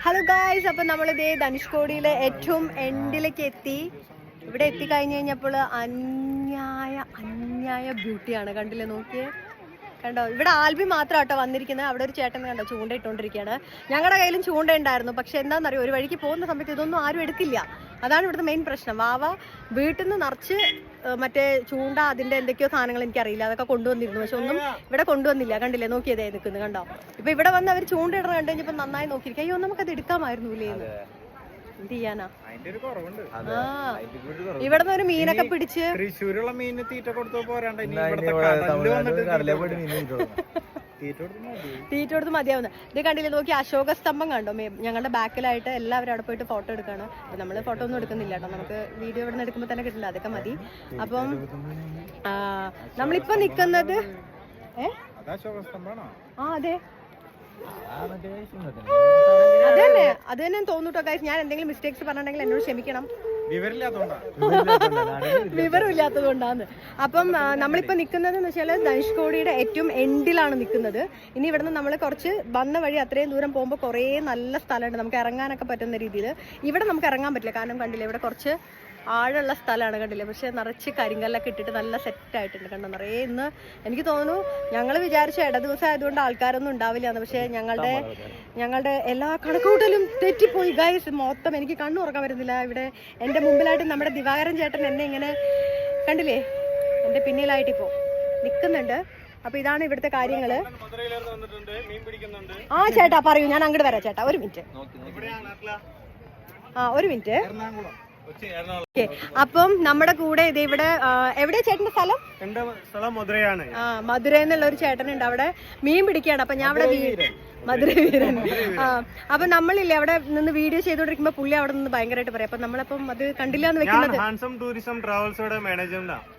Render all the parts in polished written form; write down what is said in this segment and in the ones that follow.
Hello guys, അപ്പം നമ്മളിതേ ധനുഷ്കോടിയിലെ ഏറ്റവും എൻഡിലേക്ക് എത്തി. ഇവിടെ എത്തിക്കഴിഞ്ഞ് കഴിഞ്ഞപ്പോൾ അന്യായ ബ്യൂട്ടിയാണ്. കണ്ടില്ലേ, നോക്കിയേ, കണ്ടോ? ഇവിടെ ആൽബി മാത്രം കേട്ടോ വന്നിരിക്കുന്നത്. അവിടെ ഒരു ചേട്ടൻ കണ്ടോ ചൂണ്ട ഇട്ടുകൊണ്ടിരിക്കുകയാണ്. ഞങ്ങളുടെ കയ്യിലും ചൂണ്ട ഉണ്ടായിരുന്നു. പക്ഷെ എന്താണെന്നറിയോ, ഒരു വഴിക്ക് പോകുന്ന സമയത്ത് ഇതൊന്നും ആരും എടുക്കില്ല. അതാണ് ഇവിടുത്തെ മെയിൻ പ്രശ്നം. വാവ വീട്ടിൽ നിന്ന് നിറച്ച് മറ്റേ ചൂണ്ട, അതിൻ്റെ എന്തൊക്കെയോ സാധനങ്ങൾ എനിക്കറിയില്ല, അതൊക്കെ കൊണ്ടുവന്നിരുന്നു. പക്ഷെ ഒന്നും ഇവിടെ കൊണ്ടുവന്നില്ല. കണ്ടില്ലേ, നോക്കിയതേ നിൽക്കുന്നത് കണ്ടോ? ഇപ്പൊ ഇവിടെ വന്ന് അവർ ചൂണ്ട ഇടണം കണ്ടു കഴിഞ്ഞപ്പോൾ നന്നായി നോക്കിയിരിക്കും. അയ്യോ, നമുക്കത് എടുക്കാമായിരുന്നു ഇല്ലേ, എന്ത് ചെയ്യാനാ? ഇവിടുന്ന് ഒരു മീനൊക്കെ പിടിച്ച് തൃശ്ശൂരുള്ള മീന് തീറ്റ കൊടുത്തോ പോരാണ്ട് തീറ്റ കൊടുത്ത് മതിയാവുന്ന. ഇത് കണ്ടില്ലേ, നോക്കി അശോക സ്തംഭം കണ്ടോ? ഞങ്ങളുടെ ബാക്കിലായിട്ട് എല്ലാവരും അവിടെ പോയിട്ട് ഫോട്ടോ എടുക്കാണ്. അപ്പൊ നമ്മള് ഫോട്ടോ ഒന്നും എടുക്കുന്നില്ല കേട്ടോ, നമുക്ക് വീഡിയോ ഇവിടെ നിന്ന് എടുക്കുമ്പോൾ തന്നെ കിട്ടില്ല, അതൊക്കെ മതി. അപ്പം നമ്മളിപ്പോ നിക്കുന്നത് അതെ അത് തന്നെ തോന്നൂട്ടോ ഗൈസ്. ഞാൻ എന്തെങ്കിലും മിസ്റ്റേക്സ് പറഞ്ഞിട്ടുണ്ടെങ്കിൽ എന്നോട് ക്ഷമിക്കണം, വിവരമില്ലാത്തത് കൊണ്ടാണ്. അപ്പം നമ്മളിപ്പോ നിക്കുന്നത് എന്ന് വെച്ചാൽ ധനുഷ്കോടിയുടെ ഏറ്റവും എൻഡിലാണ് നിൽക്കുന്നത്. ഇനി ഇവിടുന്ന് നമ്മൾ കുറച്ച് വന്ന വഴി അത്രയും ദൂരം പോകുമ്പോൾ കുറേ നല്ല സ്ഥലമുണ്ട്, നമുക്ക് ഇറങ്ങാനൊക്കെ പറ്റുന്ന രീതിയിൽ. ഇവിടെ നമുക്ക് ഇറങ്ങാൻ പറ്റില്ല, കാരണം കണ്ടില്ലേ ഇവിടെ കുറച്ച് ആഴമുള്ള സ്ഥലമാണ്, കണ്ടില്ലേ? പക്ഷെ നിറച്ച് കരിങ്കല്ലൊക്കെ ഇട്ടിട്ട് നല്ല സെറ്റായിട്ടുണ്ട്, കണ്ടോ? നിറയെ ഇന്ന് എനിക്ക് തോന്നുന്നു ഞങ്ങൾ വിചാരിച്ച ഇട ദിവസം ആയതുകൊണ്ട് ആൾക്കാരൊന്നും ഉണ്ടാവില്ല എന്ന്. പക്ഷെ ഞങ്ങളുടെ എല്ലാ കണക്കൂട്ടലും തെറ്റിപ്പോയി ഗൈസ്. മൊത്തം എനിക്ക് കണ്ണു തുറക്കാൻ വരുന്നില്ല. ഇവിടെ എൻ്റെ മുമ്പിലായിട്ട് നമ്മുടെ ദിവാകരൻ ചേട്ടൻ എന്നെ ഇങ്ങനെ കണ്ടില്ലേ, എൻ്റെ പിന്നിലായിട്ട് ഇപ്പോൾ നിൽക്കുന്നുണ്ട്. അപ്പൊ ഇതാണ് ഇവിടുത്തെ കാര്യങ്ങള്. ആ ചേട്ടാ പറയൂ, ഞാൻ അങ്ങോട്ട് വരാം ചേട്ടാ, ഒരു മിനിറ്റ്. ഒരു മിനിറ്റ്. അപ്പം നമ്മുടെ കൂടെ ഇത് ഇവിടെ എവിടെയാ ചേട്ടന്റെ സ്ഥലം? എന്റെ സ്ഥലം മധുരയാണ്. മധുര എന്നുള്ള ഒരു ചേട്ടനുണ്ട്, അവിടെ മീൻ പിടിക്കുകയാണ്. അപ്പൊ ഞാൻ അവിടെ മധുര വീരൻ. അപ്പൊ നമ്മളില്ലേ അവിടെ നിന്ന് വീഡിയോ ചെയ്തോണ്ടിരിക്കുമ്പോ പുള്ളി അവിടെ നിന്ന് ഭയങ്കരമായിട്ട് പറയാം. അപ്പൊ നമ്മളപ്പം അത് കണ്ടില്ല എന്ന് വെക്കുന്നത്.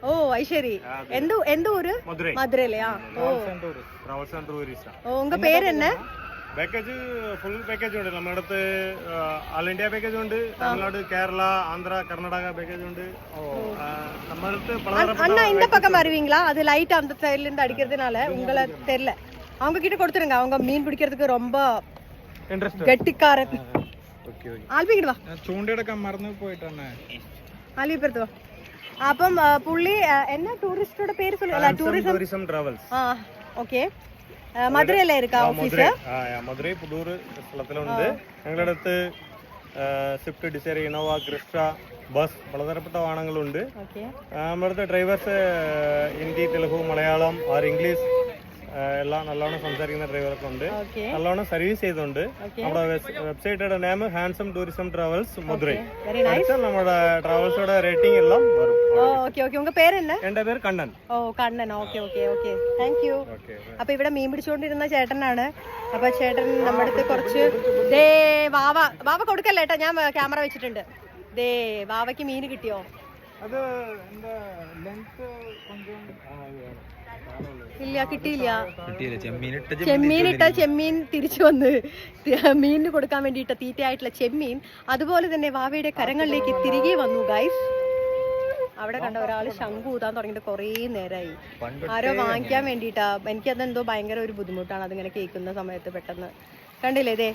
ഓ അത് ശരി. എന്തോ ഒരു മധുരല്ലേ? ഓ ഉങ്ക പേര് എന്നെ? പാക്കേജ് ഫുൾ പാക്കേജ് ഉണ്ട് നമ്മുടെ അടുത്ത്. ഓൾ ഇന്ത്യ പാക്കേജ് ഉണ്ട്, തമിഴ്നാട്, കേരള, ആന്ധ്ര, കർണാടക പാക്കേജ് ഉണ്ട് നമ്മുടെ അടുത്ത്. அண்ணா இந்த பக்கம் வருவீங்களா? அது லைட் அந்த சைடுல இருந்து அடிக்கிறதுனால உங்களை தெரியல. அவங்க கிட்ட கொடுத்துருங்க, அவங்க மீன் பிடிக்கிறதுக்கு ரொம்ப கெட்டிக்காரன். ആൽബി ഇങ്ങോട്ട് വാ, ചൂണ്ടയെടുക്കാൻ മറന്നു പോയിട്ടാണ്. ആൽബി ഇപ്പുറത്ത് വാ. അപ്പം പുള്ളി എന്നാ ടൂറിസ്റ്റോടെ പേര് ടൂറിസം ട്രാവൽസ്. ആ ഓക്കെ. മധുരയിലെ മധുരൈ പുതൂർ സ്ഥലത്തിലുണ്ട്. ഞങ്ങളുടെ അടുത്ത് Swift, Dzire, Innova, Crysta, bus, പലതരപ്പെട്ട വാഹനങ്ങളുണ്ട്. നമ്മുടെ അടുത്ത് drivers Hindi, Telugu, Malayalam or English എല്ലാം നല്ലോണം സംസാരിക്കുന്ന ഡ്രൈവറൊക്കെ ഉണ്ട്. നല്ലോണം സർവീസ് ചെയ്തുണ്ട്. നമ്മുടെ വെബ്സൈറ്റോടെ name handsome tourism travels Madurai. നമ്മുടെ ട്രാവൽസോടെ റേറ്റിംഗ് എല്ലാം വരും. എന്റെ പേര് കണ്ണൻ. ഓ Kannan, okay okay okay, thank you. അപ്പൊ ഇവിടെ മീൻ പിടിച്ചുകൊണ്ടിരുന്ന ചേട്ടനാണ്. അപ്പൊ ചേട്ടൻ നമ്മുടെ അടുത്ത് കുറച്ച് ദേ വാവ കൊടുക്കല്ലേ ഏട്ടാ, ഞാൻ ക്യാമറ വെച്ചിട്ടുണ്ട്. ദേ വാവയ്ക്ക് മീൻ കിട്ടിയോ? അത് ഇല്ല, കിട്ടിയില്ല. ചെമ്മീൻ തിരിച്ചു വന്ന് മീനിന് കൊടുക്കാൻ വേണ്ടിയിട്ട് തീറ്റയായിട്ടുള്ള ചെമ്മീൻ അതുപോലെ തന്നെ വാവയുടെ കരങ്ങളിലേക്ക് തിരികെ വന്നു ഗൈസ്. അവിടെ കണ്ട ഒരാൾ ശംഖു ഊതാൻ തുടങ്ങിയിട്ട് കുറേ നേരമായി. ആരോ വാങ്ങിക്കാൻ വേണ്ടിയിട്ടാ. എനിക്കതെന്തോ ഭയങ്കര ഒരു ബുദ്ധിമുട്ടാണ് അതിങ്ങനെ കേൾക്കുന്ന സമയത്ത്. പെട്ടെന്ന് കണ്ടില്ലേ ഇതേ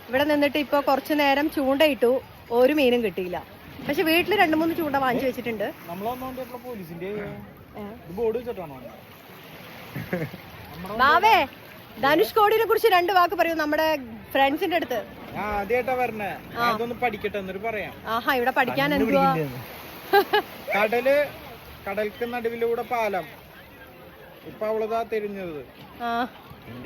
ഇവിടെ നിന്നിട്ട് ഇപ്പോൾ കുറച്ചു നേരം ചൂണ്ടയിട്ടു, ഒരു മീനും കിട്ടിയില്ല. പക്ഷെ വീട്ടിൽ 2-3 ചൂണ്ട വാങ്ങിച്ചു വെച്ചിട്ടുണ്ട്. ബാവേ, ധനുഷ്കോടിനെ കുറിച്ച് 2 വാക്ക് പറയൂ നമ്മുടെ ഫ്രണ്ട്സിന്റെ അടുത്ത്. ആഹാ, ഇവിടെ പഠിക്കാൻ എന്തുവാ? കടൽക്ക് നടുവിലൂടെ പാലം. ഇപ്പൊ അവളതാ തിരിഞ്ഞത്.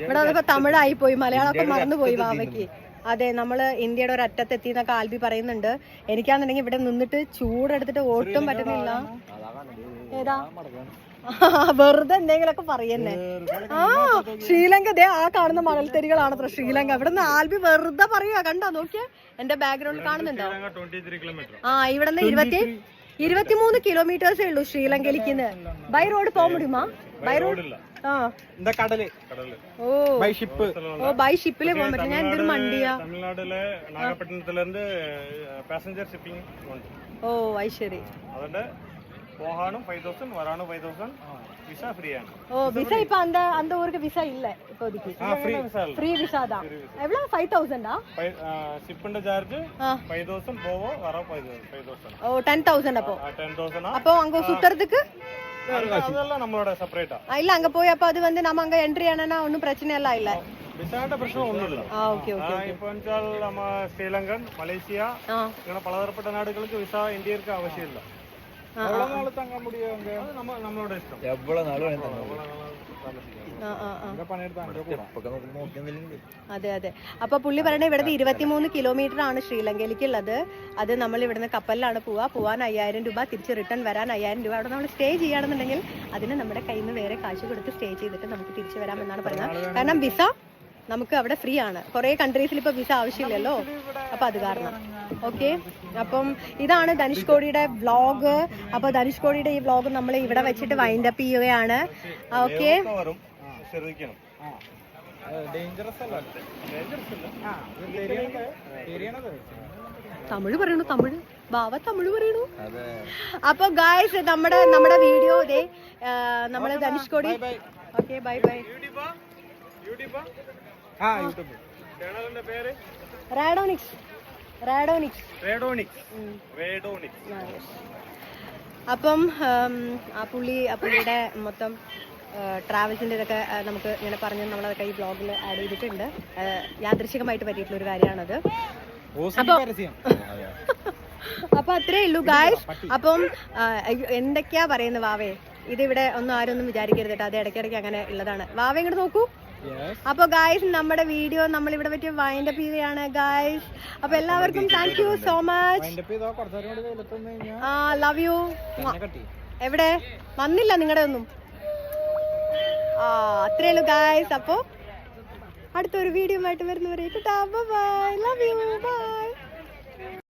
ഇവിടെ അതൊക്കെ തമിഴായി പോയി, മലയാളമൊക്കെ മറന്നുപോയി വാവയ്ക്ക്. അതെ, നമ്മള് ഇന്ത്യയുടെ ഒരു അറ്റത്തെത്തി എന്നൊക്കെ ആൽബി പറയുന്നുണ്ട്. എനിക്കാന്നുണ്ടെങ്കിൽ ഇവിടെ നിന്നിട്ട് ചൂടെടുത്തിട്ട് ഒട്ടും പറ്റുന്നില്ല. ഏതാ വെറുതെ എന്തെങ്കിലുമൊക്കെ പറയുന്നേ. ശ്രീലങ്ക, ദേ ആ കാണുന്ന മണൽത്തരികളാണത്ര ശ്രീലങ്ക. ഇവിടെ നിന്ന് ആൽബി വെറുതെ പറയുക. കണ്ടോ, നോക്കിയാ എന്റെ ബാക്ക്ഗ്രൗണ്ടിൽ കാണുന്നുണ്ടോ? ഇവിടെ നിന്ന് 23 കിലോമീറ്റേഴ്സേ ഉള്ളൂ ശ്രീലങ്കയിലേക്ക്. ബൈ റോഡ് പോകാൻ മുടിയുമാ? ബൈ റോഡ് ബൈ ഷിപ്പില് പോകാൻ പറ്റും. ഞാൻ എന്തൊരു മണ്ടിയാ. ഓ അത് ശരി. போகானும் 5000 வரானும் 5000 விசா ஃப்ரீ ആണ് ஓ விசா இப்ப அந்த ஊருக்கு விசா இல்ல இப்போதைக்கு ஃப்ரீ விசா இல்ல ஃப்ரீ விசா தான் எவ்வளவு 5000 ഷിപ്പിന്റെ ചാർജ് 5000 போவோ வர 5000 ஓ 10000 அப்போ 10000 அப்போ அங்க சுத்துறதுக்கு அதெல்லாம் நம்மளோட செப்பரேட்டா இல்ல அங்க போய் அப்ப அது வந்து நம்ம அங்க என்ட்ரி ஆனா ஒண்ணும் பிரச்சனை எல்லாம் இல்ல വിസയുടെ പ്രശ്നം ഒന്നുമില്ല ഓക്കെ ഓക്കെ ഇപ്പൊ വെച്ചാൽ നമ്മ ശ്രീലങ്കൻ മലേഷ്യ ഇങ്ങനെ പലതരപ്പെട്ട നാടുകൾക്ക് വിസ ഇന്ത്യക്ക് ആവശ്യമില്ല നമ്മളോട് ഇഷ്ടം അതെ അതെ അപ്പൊ പുള്ളി പറയണ ഇവിടുന്ന് 23 കിലോമീറ്റർ ആണ് ശ്രീലങ്കയിലേക്കുള്ളത് അത് നമ്മൾ ഇവിടുന്ന് കപ്പലിലാണ് പോവാൻ 5000 രൂപ തിരിച്ച് റിട്ടേൺ വരാൻ 5000 രൂപ അവിടെ നമ്മൾ സ്റ്റേ ചെയ്യുകയാണെന്നുണ്ടെങ്കിൽ അതിന് നമ്മുടെ കയ്യിൽ നിന്ന് വേറെ കാശ് കൊടുത്ത് സ്റ്റേ ചെയ്തിട്ട് നമുക്ക് തിരിച്ചു വരാമെന്നാണ് പറയുന്നത് കാരണം വിസ നമുക്ക് അവിടെ ഫ്രീ ആണ് കുറെ കൺട്രീസിൽ ഇപ്പൊ വിസ ആവശ്യമില്ലല്ലോ അപ്പൊ അത് കാരണം ഓക്കെ അപ്പം ഇതാണ് ധനുഷ്കോടിയുടെ വ്ളോഗ് അപ്പൊ ധനുഷ്കോടിയുടെ ഈ വ്ളോഗ് നമ്മൾ ഇവിടെ വെച്ചിട്ട് വൈൻഡ് അപ്പ് ചെയ്യുകയാണ് ഓക്കെ തമിഴ് പറയണു തമിഴ് ബാവ തമിഴ് പറയണു അപ്പൊ ഗായ്സ് നമ്മുടെ വീഡിയോ ഇതേ നമ്മള് ധനുഷ്കോടി ഓക്കെ ബൈ ബൈ അപ്പം പുള്ളിയുടെ മൊത്തം ട്രാവൽസിന്റെ ഇതൊക്കെ നമുക്ക് ഇങ്ങനെ പറഞ്ഞ് നമ്മളതൊക്കെ ഈ ബ്ലോഗിൽ ആഡ് ചെയ്തിട്ടുണ്ട് യാദൃശികമായിട്ട് പറ്റിയിട്ടുള്ള ഒരു കാര്യമാണത് അപ്പൊ അത്രേ ഉള്ളൂ ഗായ്സ് അപ്പം എന്തൊക്കെയാ പറയുന്നത് വാവേ ഇതിവിടെ ഒന്നും ആരും ഒന്നും വിചാരിക്കരുത് കേട്ടോ അത് ഇടയ്ക്കിടയ്ക്ക് അങ്ങനെ ഉള്ളതാണ് വാവ ഇങ്ങോട്ട് നോക്കൂ അപ്പൊ ഗായ്സ് നമ്മുടെ വീഡിയോ നമ്മൾ ഇവിടെ പറ്റിയ വൈൻഡ് അപ്പ് ചെയ്യുകയാണ് ഗായ്സ് അപ്പൊ എല്ലാവർക്കും thank you so much love you എവിടെ വന്നില്ല നിങ്ങളുടെ ഒന്നും അത്രേ ഉള്ളൂ ഗായ്സ് അപ്പൊ അടുത്തൊരു വീഡിയോ ആയിട്ട് വരുന്നവരെ ബൈ ലവ് യു